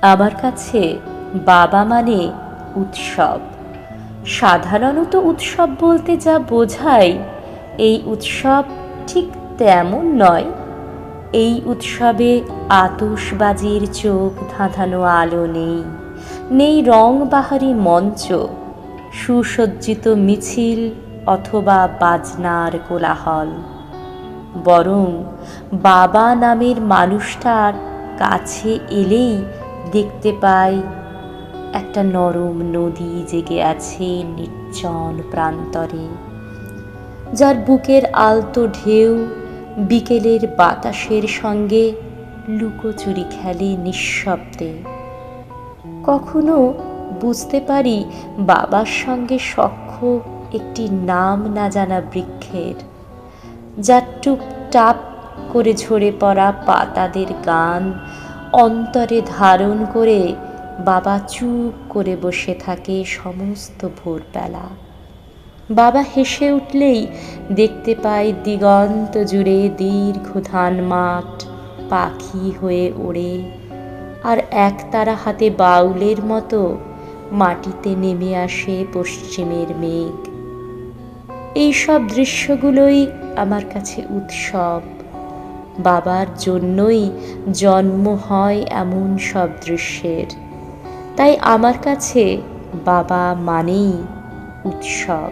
আমার কাছে বাবা মানে উৎসব। সাধারণত উৎসব বলতে যা বোঝায়, এই উৎসব ঠিক তেমন নয়। এই উৎসবে আতশবাজির চোখ ধাঁধানো আলো নেই, নেই রংবাহারি মঞ্চ, সুসজ্জিত মিছিল অথবা বাজনার কোলাহল। বরং বাবা নামের মানুষটার কাছে এলেই দেখতে পাই একটা নরম নদী জেগে আছে নির্জন প্রান্তরে, যার বুকের আলতো ঢেউ বিকেলের বাতাসের সঙ্গে লুকোচুরি খেলে নিঃশব্দে। কখনো বুঝতে পারি বাবার সঙ্গে সখ্য একটি নাম না জানা বৃক্ষের, যার টুপটাপ করে ঝরে পড়া পাতাদের গান অন্তরে ধারণ করে বাবা চুপ করে বসে থাকে সমস্ত ভোরবেলা। বাবা হেসে উঠলেই দেখতে পাই দিগন্ত জুড়ে দীর্ঘ ধান মাঠ পাখি হয়ে ওড়ে, আর একতারা হাতে বাউলের মতো মাটিতে নেমে আসে পশ্চিমের মেঘ। এইসব দৃশ্যগুলোই আমার কাছে উৎসব। বাবার জন্যই জন্ম হয় এমন সব দৃশ্যের। তাই আমার কাছে বাবা মানেই উৎসব।